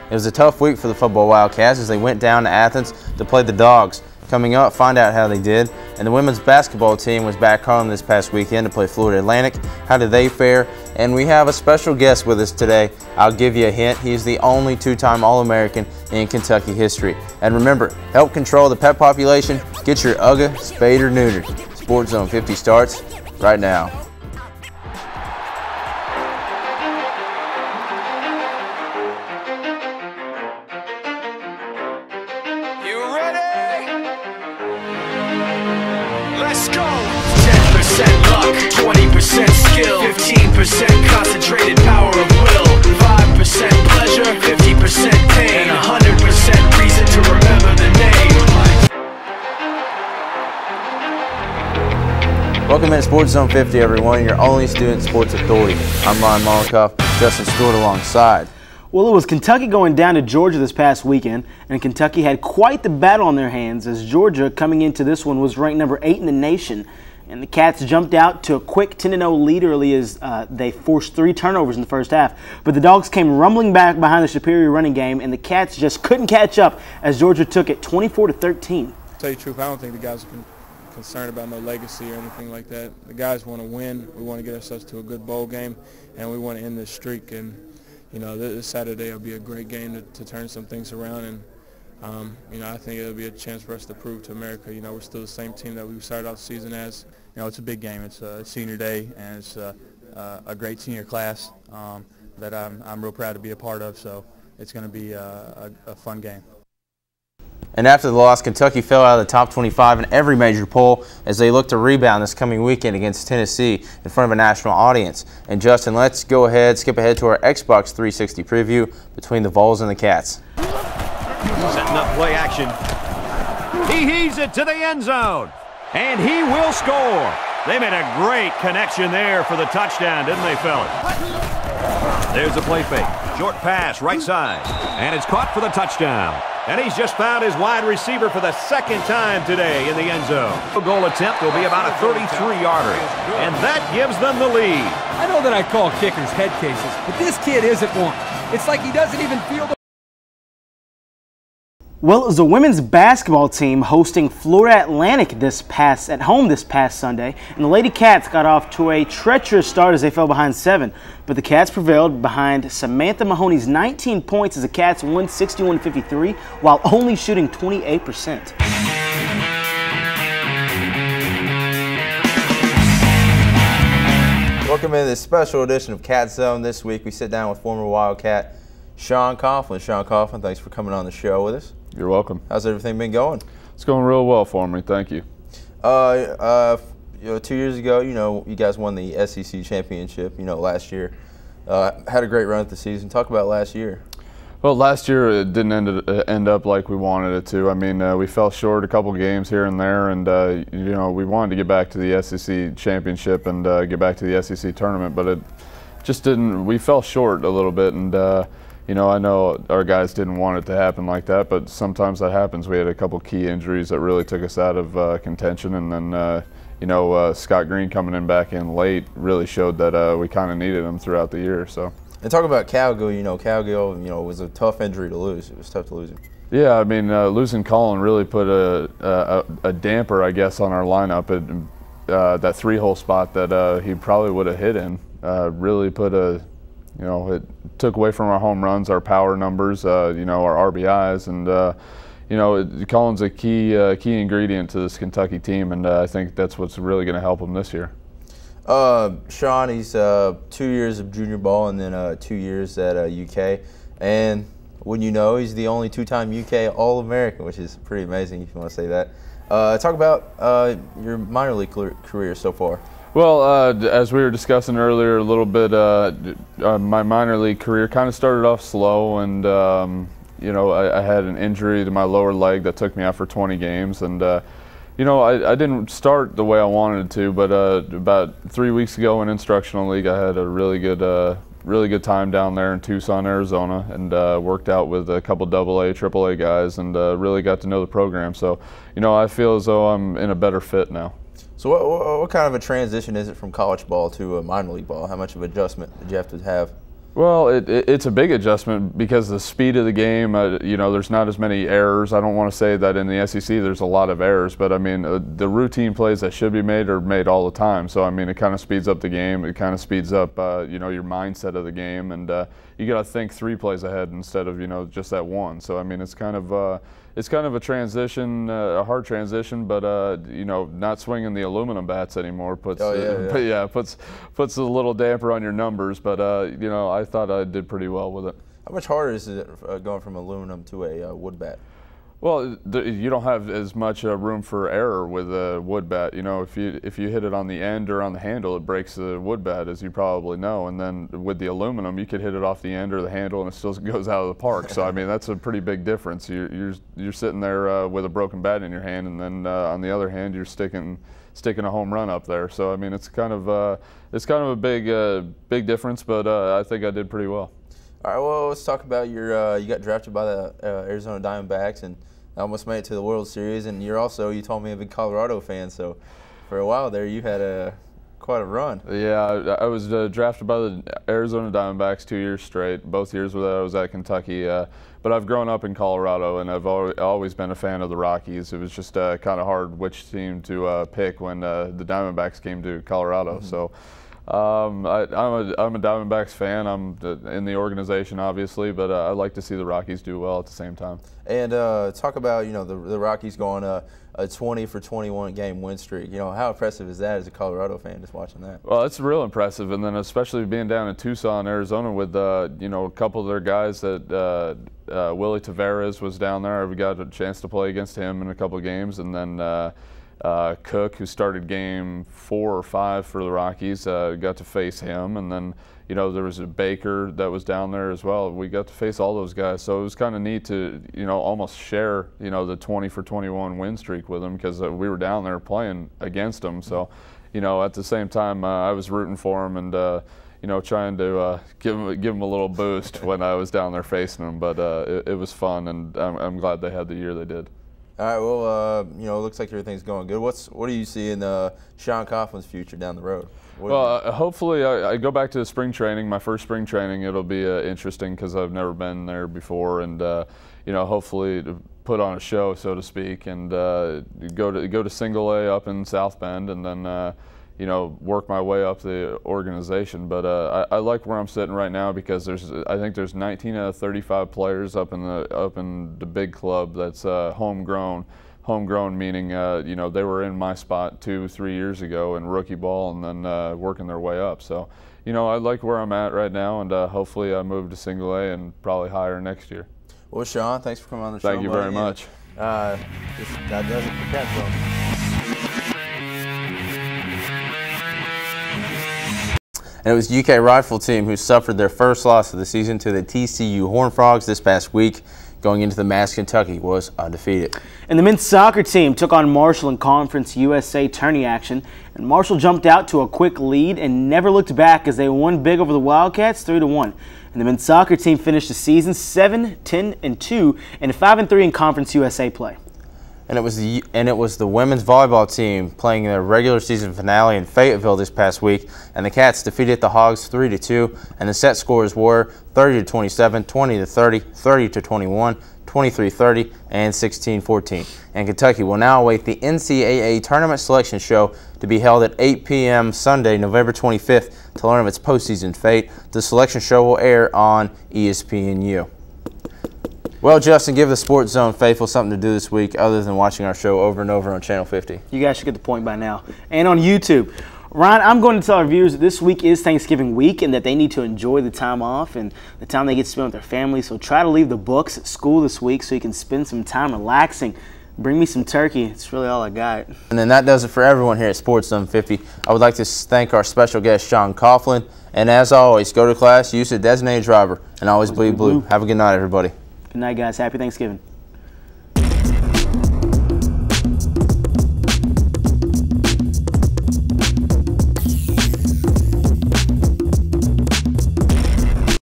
It was a tough week for the football Wildcats as they went down to Athens to play the Dogs. Coming up, find out how they did. And the women's basketball team was back home this past weekend to play Florida Atlantic. How did they fare? And we have a special guest with us today. I'll give you a hint. He's the only two-time All-American in Kentucky history. And remember, help control the pet population. Get your UGA spayed or neutered. Sports Zone 50 starts right now. Let's go! 10% luck, 20% skill, 15% concentrated power of will, 5% pleasure, 50% pain, and 100% reason to remember the name. Welcome to Sports Zone 50, everyone, your only student sports authority. I'm Ryan Molikoff, Justin Stewart alongside. Well, it was Kentucky going down to Georgia this past weekend, and Kentucky had quite the battle on their hands as Georgia, coming into this one, was ranked number 8 in the nation. And the Cats jumped out to a quick 10-0 lead early as they forced 3 turnovers in the first half. But the Dogs came rumbling back behind the superior running game, and the Cats just couldn't catch up as Georgia took it 24-13. To tell you the truth, I don't think the guys are concerned about no legacy or anything like that. The guys want to win. We want to get ourselves to a good bowl game, and we want to end this streak. And you know, this Saturday will be a great game to turn some things around, and you know, I think it'll be a chance for us to prove to America, you know, we're still the same team that we started off the season as. You know, it's a big game. It's senior day, and it's a great senior class that I'm real proud to be a part of. So it's going to be a fun game. And after the loss, Kentucky fell out of the top 25 in every major poll as they look to rebound this coming weekend against Tennessee in front of a national audience. And Justin, let's skip ahead to our Xbox 360 preview between the Vols and the Cats. Setting up play action. He heaves it to the end zone, and he will score. They made a great connection there for the touchdown, didn't they, fellas? There's a play fake. Short pass, right side, and it's caught for the touchdown. And he's just found his wide receiver for the second time today in the end zone. The goal attempt will be about a 33-yarder, and that gives them the lead. I know that I call kickers head cases, but this kid isn't one. It's like he doesn't even feel the... Well, it was the women's basketball team hosting Florida Atlantic at home this past Sunday, and the Lady Cats got off to a treacherous start as they fell behind 7. But the Cats prevailed behind Samantha Mahoney's 19 points as the Cats won 61-53 while only shooting 28%. Welcome to this special edition of Cat Zone. This week we sit down with former Wildcat Sean Coughlin. Sean Coughlin, thanks for coming on the show with us. You're welcome. How's everything been going? It's going real well for me, thank you. You know, 2 years ago, you know, you guys won the SEC championship, you know, last year. Had a great run at the season. Talk about last year. Well, last year it didn't end up like we wanted it to. I mean, we fell short a couple games here and there, and you know, we wanted to get back to the SEC championship and get back to the SEC tournament, but it just didn't. We fell short a little bit, and you know, I know our guys didn't want it to happen like that, but sometimes that happens. We had a couple key injuries that really took us out of contention, and then you know, Scott Green coming back in late really showed that we kind of needed him throughout the year. So. And talk about Cowgill. You know, Cowgill, you know, was a tough injury to lose. It was tough to lose him. Yeah, I mean, losing Colin really put a damper, I guess, on our lineup. At that 3-hole spot that he probably would have hit in really put a. You know, it took away from our home runs, our power numbers, you know, our RBIs, and you know, Colin's a key ingredient to this Kentucky team, and I think that's what's really going to help him this year. Sean, he's 2 years of junior ball and then 2 years at UK, and wouldn't you know, he's the only 2-time UK All-American, which is pretty amazing if you want to say that. Talk about your minor league career so far. Well, as we were discussing earlier a little bit, my minor league career kind of started off slow, and you know, I had an injury to my lower leg that took me out for 20 games, and you know, I didn't start the way I wanted to, but about 3 weeks ago in instructional league, I had a really good time down there in Tucson, Arizona, and worked out with a couple AA, AAA guys, and really got to know the program. So, you know, I feel as though I'm in a better fit now. So what kind of a transition is it from college ball to minor league ball? How much of an adjustment did you have to have? Well, it's a big adjustment because the speed of the game, you know, there's not as many errors. I don't want to say that in the SEC there's a lot of errors, but I mean, the routine plays that should be made are made all the time. So, I mean, it kind of speeds up the game. It kind of speeds up, you know, your mindset of the game. And you got to think 3 plays ahead instead of, you know, just that one. So, I mean, it's kind of a transition, a hard transition, but you know, not swinging the aluminum bats anymore puts puts a little damper on your numbers. But you know, I thought I did pretty well with it. How much harder is it going from aluminum to a wood bat? Well, you don't have as much room for error with a wood bat. You know, if you hit it on the end or on the handle, it breaks the wood bat, as you probably know. And then with the aluminum, you could hit it off the end or the handle, and it still goes out of the park. So I mean, that's a pretty big difference. You're sitting there with a broken bat in your hand, and then on the other hand, you're sticking a home run up there. So I mean, it's kind of a big difference. But I think I did pretty well. All right, well, let's talk about your you got drafted by the Arizona Diamondbacks and almost made it to the World Series, and you're also, you told me, a big Colorado fan, so for a while there you had quite a run. Yeah, I was drafted by the Arizona Diamondbacks 2 years straight, both years that I was at Kentucky, but I've grown up in Colorado, and I've always been a fan of the Rockies. It was just kind of hard which team to pick when the Diamondbacks came to Colorado. Mm-hmm. So I'm a Diamondbacks fan. I'm in the organization, obviously, but I like to see the Rockies do well at the same time. And talk about, you know, the Rockies going a 20-for-21 game win streak. You know, how impressive is that as a Colorado fan, just watching that? Well, it's real impressive, and then especially being down in Tucson, Arizona, with you know, a couple of their guys that Willie Taveras was down there. We got a chance to play against him in a couple of games, and then Cook, who started game 4 or 5 for the Rockies, got to face him, and then, you know, there was a Baker that was down there as well. We got to face all those guys, so it was kind of neat to, you know, almost share, you know, the 20-for-21 win streak with them, because we were down there playing against them. So, you know, at the same time, I was rooting for them and you know, trying to give them a little boost when I was down there facing them. But it was fun, and I'm glad they had the year they did. All right, well, you know, it looks like everything's going good. What do you see in Sean Coughlin's future down the road? Well, hopefully I go back to the spring training, my first spring training. It'll be interesting because I've never been there before, and you know, hopefully to put on a show, so to speak, and go to Single A up in South Bend, and then you know, work my way up the organization. But I like where I'm sitting right now because I think there's 19 out of 35 players up in the big club that's homegrown. Homegrown meaning you know, they were in my spot 2-3 years ago in rookie ball, and then working their way up. So, you know, I like where I'm at right now, and hopefully I move to Single A and probably higher next year. Well, Sean, thanks for coming on the show. Thank you very much. That does it for Catch. And it was the UK Rifle team who suffered their first loss of the season to the TCU Horned Frogs this past week. Going into the match, Kentucky was undefeated. And the men's soccer team took on Marshall in Conference USA tourney action. And Marshall jumped out to a quick lead and never looked back as they won big over the Wildcats 3-1. And the men's soccer team finished the season 7-10-2 and 5-3 in Conference USA play. And it was the women's volleyball team playing their regular season finale in Fayetteville this past week, and the Cats defeated the Hogs 3-2, and the set scores were 30-27, 20-30, 30-21, 23-30, and 16-14. And Kentucky will now await the NCAA tournament selection show to be held at 8 p.m. Sunday, November 25th, to learn of its postseason fate. The selection show will air on ESPNU. Well, Justin, give the Sports Zone faithful something to do this week other than watching our show over and over on Channel 50. You guys should get the point by now. And on YouTube. Ryan, I'm going to tell our viewers that this week is Thanksgiving week and that they need to enjoy the time off and the time they get to spend with their family. So try to leave the books at school this week so you can spend some time relaxing. Bring me some turkey. It's really all I got. And then that does it for everyone here at Sports Zone 50. I would like to thank our special guest, Sean Coughlin. And as always, go to class, use a designated driver, and always bleed blue. Have a good night, everybody. Good night, guys. Happy Thanksgiving.